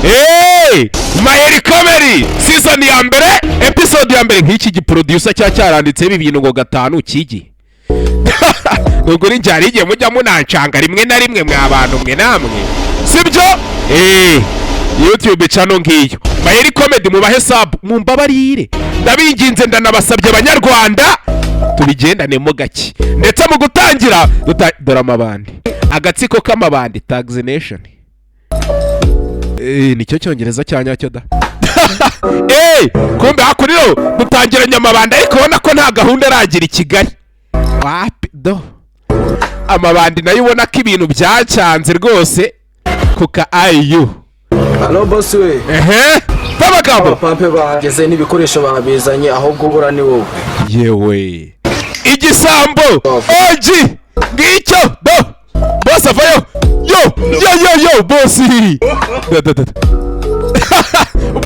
Mayeri Comedy season ya mbere episode ya mbere nk'iki giproducer cyaranditse ibi bintu ngo 5 kigi nubwo ni njari igiye mujya munancanga rimwe na rimwe mwa bantu mwe namwe sibyo YouTube channel ngiyo Mayeri Comedy mubahe sub mumbabarire ndabinginze ndanabasabye abanyarwanda tubigendane mu gake ndetse mu gutangira dora amabandi agatsiko k'amabandi Tags Nation nicyo cyongereza cyanyacyo da kumbe hakuriro dutangiranye amabandi ariko ubona ko nta gahunda aragira i Kigali wapi do amabandi nayo ubona ko ibintu byacyanze rwose kuka IU. Hello boss we. Babagabo pampe bageze n'ibikoresho babizanye ahubwo ubura ni wowe. Yewe igisambo oji ngicyo do boss avayo yo boss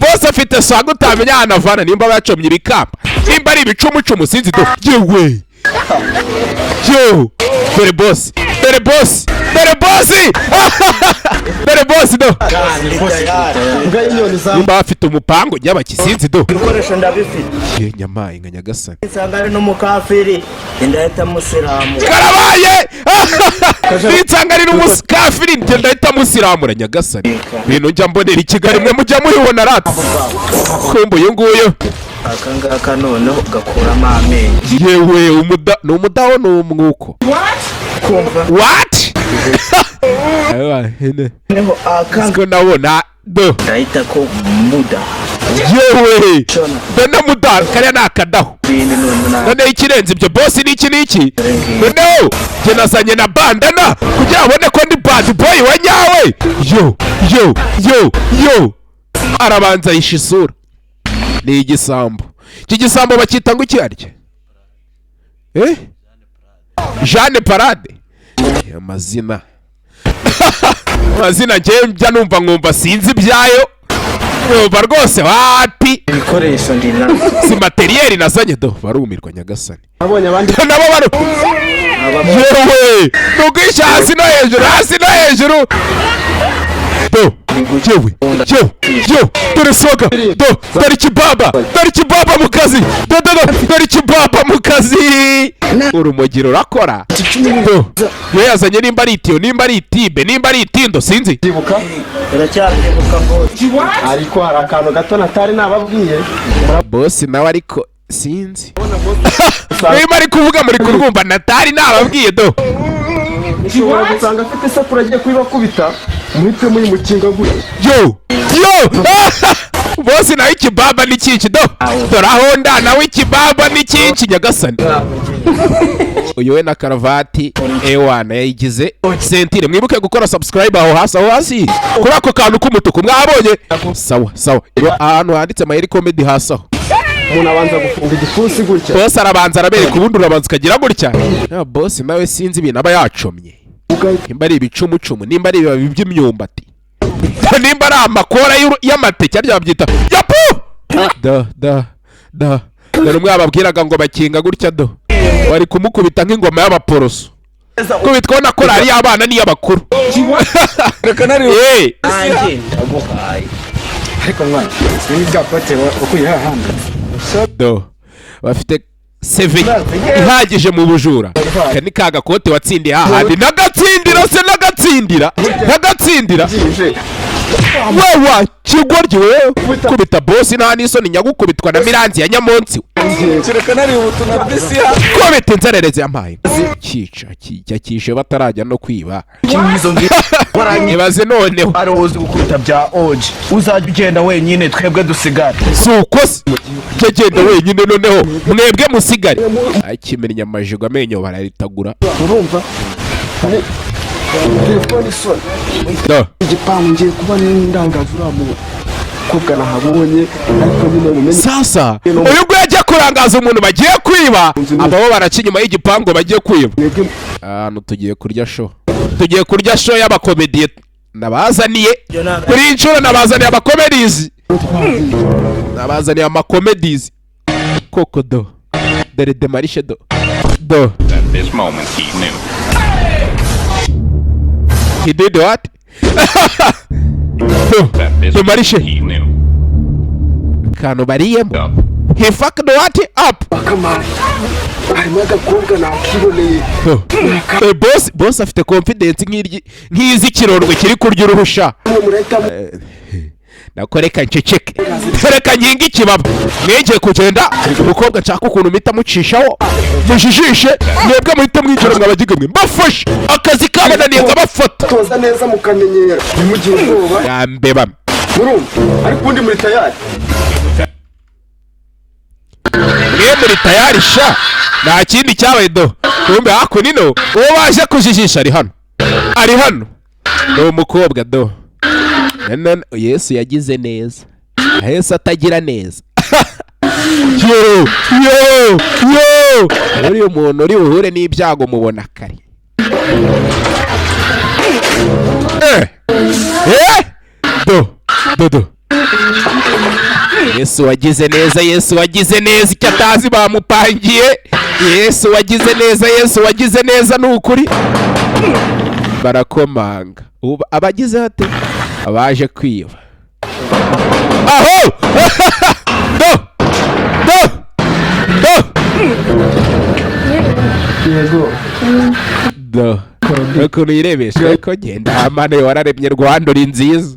boss afite swaga utamenya anavana nimba bacomye ibikamba nimba ari ibicumucumu sinzi do yewe dore boss do nimba afite umupango ny'abakisinzi do ibikoresho ndabifite nyamaye nka Nyagasani insangane n'umukafiri indahita musiramu karabaye insangane n'umukafiri ndahita musiramura Nyagasani bintu njya mbonera i Kigali mwe mujya mubibona rata kumbuye nguyo akangaka noneho gakuramo amenyo yewe umudaho n'umwuko what neho akanga nabona do ndahita ko muda yewe dana muda kare nakadaho none ikirenze ibyo boss niki noneho je nasanye na bandana kugira abone ko ndi bad boy wa nyawe yo arabanza yishisura ni igisambo kigisambo bakita ngo ikirarye Jeanne Parade amazina njya numva nkumva sinzi byayo numva rwose wapi ibikoresho ndina si materiel nasanye do barumirwa Nyagasani abonye abandi nabo baro yewe nugisha hasi no hejuru do dore soga dore kibaba mu kazi dore kibaba mu kazi urumugiro rakora do yazanye nimba ari itiyo nimba ari itibe nimba ari itindo sinzi ibuka ariko hari akantu gato natari nababwiye boss nawe ariko sinzi nimba ari kuvuga muri kurwumva natari nababwiye do ushobora gusanga afite isafuriya agiye kubibakubita muhite muyimukinga gutya yo boss nawe ikibaba n'ikinki do dore aho nda nawe ikibaba n'ikinki Nyagasani uyu we na karavati ewana yayigize sentire mwibuke gukora subscribe aho hasi kuri ako kantu k'umutuku mwabonye sawa ahantu handitse Mayeri Comedy hasi aho umuntu abanza gufunga igipfunsi gutya boss arabanza arabereka ubundi urabanza ukagira gutya boss nawe sinzi ibintu aba yacomye nimba ari ibicumucumu nimba ari ibibabi by'imyumbati nimba ari amakora y'amateke arya babyita yapu dore umwe ababwiraga ngo bakinga gutya do bari kumukubita nk'ingoma y'abaporoso kubitwa na korari y'abana n'iy'abakuru reka nari ndaguhaye ariko mwana ni byapote ukuye hahandi do bafite CV ihagije mu bujura kani kaga kote watsindiye hahandi nagatsindira wewa kigoryi wewe kubita boss nta n'isoni nyagukubitwa na Miranzi ya Nyamonsi reka nari ubutuna bw'isi kubita inzerereze yampaye kishe batarajya no kwiba ibaze noneho ari uzi gukubita bya oji uzajya ugenda wenyine twebwe dusigare suko genda wenyine noneho mwebwe musigare akimenya amajigo amenyo bararitagura urumva igipangu ngiye kuba n'indangazura mu kubwa nahabonye ariko nyine mumenye sasa uyu gwe ajya kurangaza umuntu bagiye kwiba abo baraca inyuma y'igipangu bagiye kwiba ahantu tugiye kurya show y'abakomediye nabazaniye kuri inshuro nabazaniye abakomedies koko do dore demarishe do At this moment he knew. He did what? Marishe kantu bariyemo he fucked what up akamara harimo agakobwa nakiboneye boss afite confidence nk'iz'ikirondwe kiri kurya uruhusha nakoreka nceceke reka nkinga ikibaba mwegeye kugenda umukobwa nshaka ukuntu mpita mucishaho mujijishe mwebwe muhita mwigira mwabagigamwe mbafashe akazi kabananiye nkabafata toza neza mukamenyera ntimugire ubwoba yambeba murumva ariko ubundi muri tayari mwe muri tayari sha nta kindi cyabaye do kumbe hako nino uwo baje kujijisha ari hano ni umukobwa do Yesu yagize neza Yesu atagira neza yo uri umuntu uri buhure n'ibyago mubona kare do Yesu wagize neza icyo atazi bamupangiye Yesu wagize neza ni ukuri barakomanga abagize hate abaje kwiba aho do ukuntu yirebesha ariko genda amane wararemye Rwanda uri nziza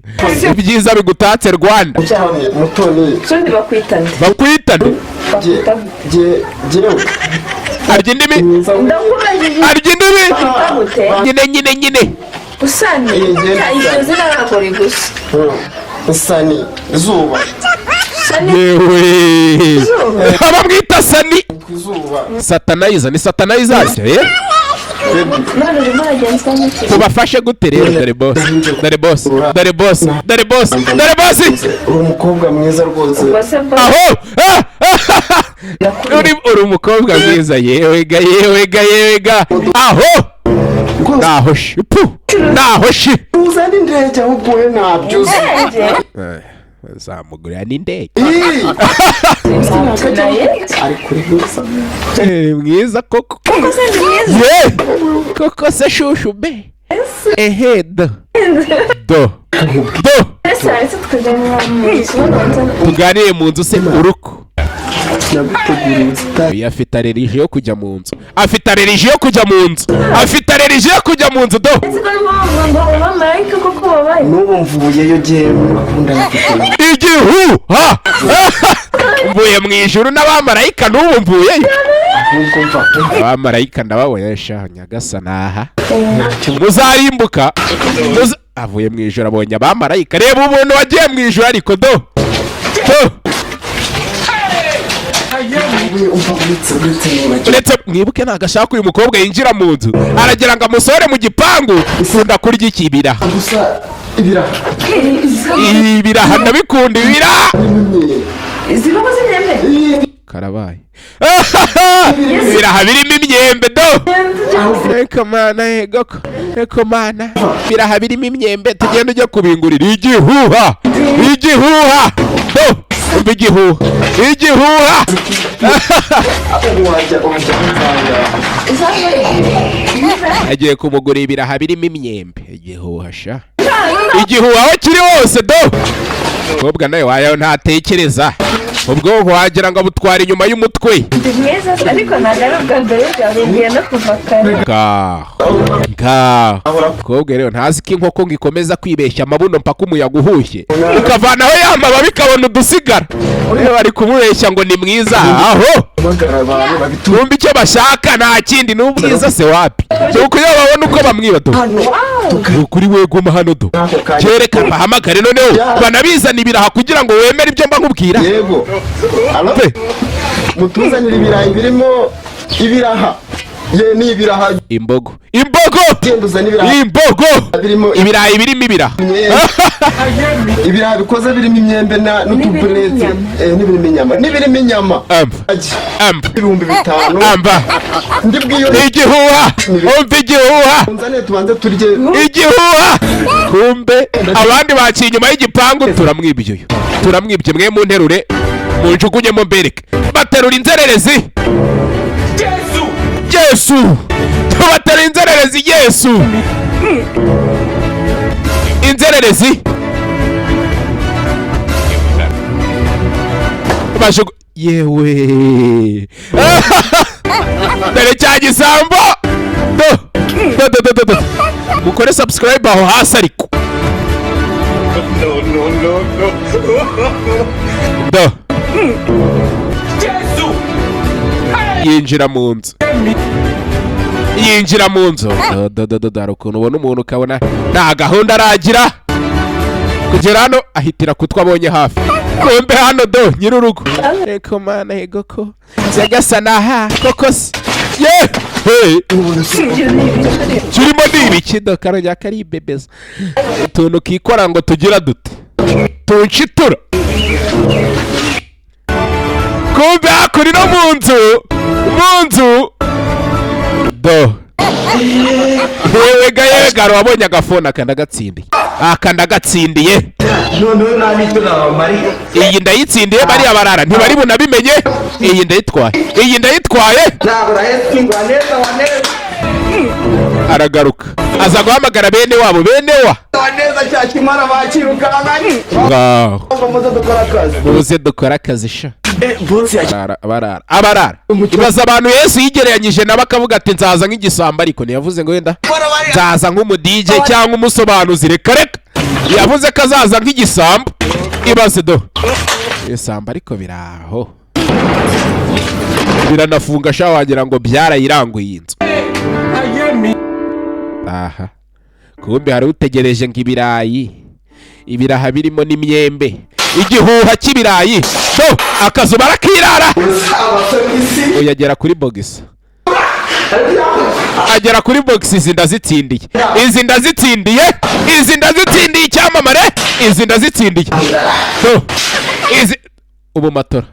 ibyiza bigutatse Rwanda Sundi bakwitana arya indimi nyine Usani iyo zina nakora gusa Usani zuba yewe abamwita Sani Satanizer ni Satanizer none uri mwagenza n'iki tubafashe gute rero dore boss uri umukobwa mwiza rwose aho uri umukobwa mwiza yewe ga aho naho shi uzana indege ahubwo we ntabyo uzi zamugurira n'indege ari kuri gusa mwiza koko koko se shushu be ehe do tuganire mu nzu se uruko afite allergie yo kujya mu nzu do n'ubu mvuyeyo jyewe akunda igihuha mvuye mu ijuru n'abamarayika n'ubu mvuyeyo abamarayika ndababonyesha nyagasana aha muzarimbuka avuye mu ijuru abonye abamarayika reba umuntu wagiye mu ijuru ariko do uretse mwibuke ntabwo ashaka uyu mukobwa yinjira mu nzu aragira ngo amusore mu gipangu ukunda kurya ikibira ibiraha ndabikunda karabaye ibiraha birimo imyembe do reka mana ibiraha birimo imyembe tugenda ujya kubingurira igihuha do umva igihuha agiye kumugurira ibiraha birimo imyembe igihuha sha igihuha aho kiri hose do kobwa nawe wayo ntatekereza ubwonko wagira ngo abutwara inyuma y'umutwe ariko ntabwo ari ubwa mbere byarugiye no kuva kare kobwa rero ntazi ko inkoko ngo ikomeza kwibeshya amabuno mpaka umuyaga uhushye ukavanaho ya mababi ikabona udusigara rero bari kumubeshya ngo ni mwiza aho tumva icyo bashaka nta kindi ni ubwiza se wapi nuko iyo babona uko bamwiba do kuri we guma hano do kereka bahamagare noneho banabizana ibiraha kugira ngo wemere ibyo mba nkubwira yego mutuzanira ibirayi birimo ibiraha ni ibiraha imbogo ibirayi birimo ibiraha ibiraha bikoze birimo imyembe n'utuburete n'ibirimo inyama ibihumbi 5 ndibwiyo igihuha nzane tubanze turye igihuha kumbe abandi baciye inyuma y'igipangu turamwibye mwe mu nterure munjugunyemo mbereke baterura inzererezi Yesu tubatera inzererezi Yesu inzererezi yewe dore cya gisambo do mukore subscribe aho hasi ariko do yinjira mu nzu hari ukuntu ubona umuntu ukabona nta gahunda aragira kugera hano ahitira kutwa abonye hafi kumbe hano do nyir'urugo eko mana ego ko segasa naha koko se ye kirimo n'ibiki do karongera karibebeza utuntu kikora ngo tugira dute tunshitura kumbe hakuri no mu nzu do yewe garo wabonye agafone akandagatsindiye noneho nabito nabamari iyi ndayitsindiye bariya barara ntibari bunabimenye iyi ndayitwaye ntabwo nahesingwa neza waneza aragaruka aza guhamagara bene wabo waneza cya kimara bakirukankanye ngaho muze dukora akazi sha abarara ibaza abantu Yesu yigereranyije nabo akavuga ati nzaza nk'igisambo ariko ntiyavuze ngo wenda nzaza nk'umudije cyangwa umusobanuzi reka yavuze ko azaza nk'igisambo ibaze do igisambo ariko biraho biranafunga sha wagira ngo byarayiranguye iyi nzu aha kumbe hari utegereje ngo ibiraha birimo n'imyembe igihuha cy'ibirayi do akazu barakirara uyagera kuri bogisi agera kuri bogisi izi ndazitsindiye icyamamare izi ndazitsindiye do ubu matora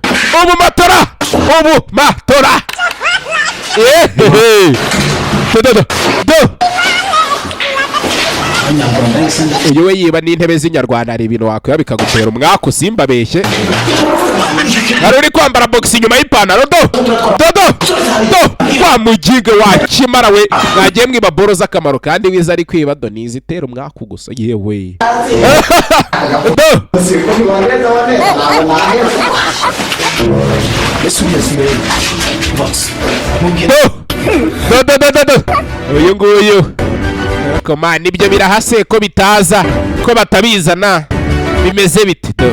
uyu we yiba n'intebe z'inyarwanda hari ibintu wakwiba bikagutera umwaka usimbabeshye hari uri kwambara bogisi inyuma y'ipantaro do wa mugiga wakimara we mwagiye mwiba boro z'akamaro kandi wiza ari kwiba do nizitera umwaka gusa yewe uyu nguyu koma nibyo birahase ko bitaza ko batabizana bimeze biti do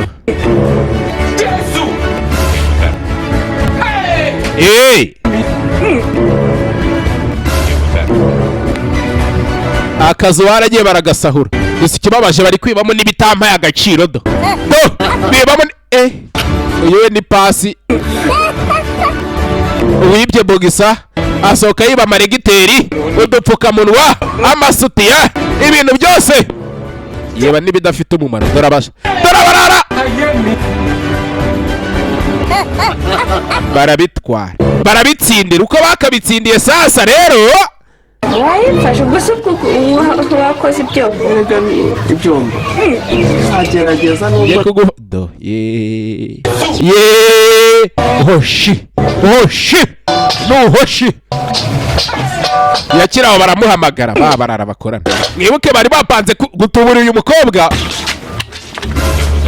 akazu baragiye baragasahura gusa ikibabaje bari kwibamo n'ibitampaye agaciro do bibamo uyu we ni pasi uwibye bogisa asohoka yiba amaregiteri udupfukamunwa amasutiya ibintu byose yeba n'ibidafite umumaro dore barabitwara barabitsindira uko bakabitsindiye sasa rero wayifashe gusa kuko wakoze ibyombo agerageza nubwo do hoshi nuhoshi yakiraho baramuhamagara barara bakorana mwibuke bari bapanze gutubura uyu mukobwa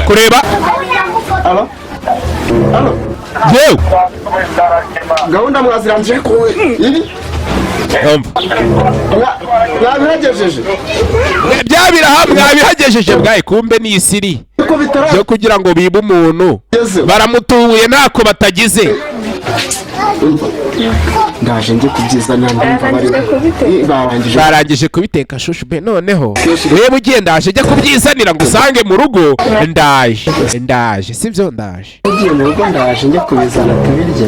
kureba yewe gahunda mwazirangije ko ibi mwabihagejeje byabiraha mwabihagejeje bwaye kumbe ni isiri yo kugira ngo bibe umuntu baramutubuye ntako batagize ndaje njye kubyizana barangije kubiteka shushu be noneho reba ugenda aje jya kubyizanira ngo usange mu rugo ndaje sibyo ndaje ugiye mu rugo ndaje njye kubizana tubirye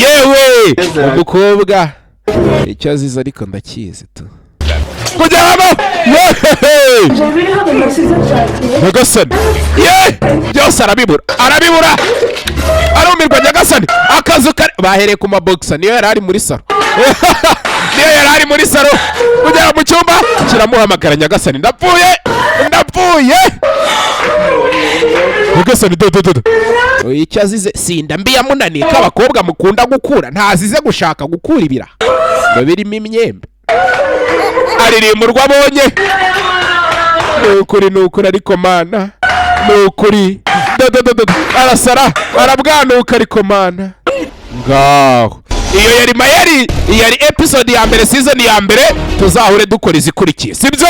yewe umukobwa icyo azize ariko ndakizi tu kugeramo nyagasani byose arabibura arumirwa nyagasani akazu kare bahereye ku mabogisa niyo yari ari muri saro kugera mu cyumba kiramuhamagara nyagasani ndapfuye nyagasani dodododo icyo azize sinda mbi yamunaniye ko abakobwa mukunda gukura ntazize gushaka gukura ibiraha ngo birimo imyembe aririmba urwo abonye. Ni ukuri ariko mana, ni ukuri arasara arabwanuka ariko mana. Ngaho iyo yari mayeri, iyi yari episode ya mbere, season ya mbere. Tuzahure dukora izikurikiye, sibyo?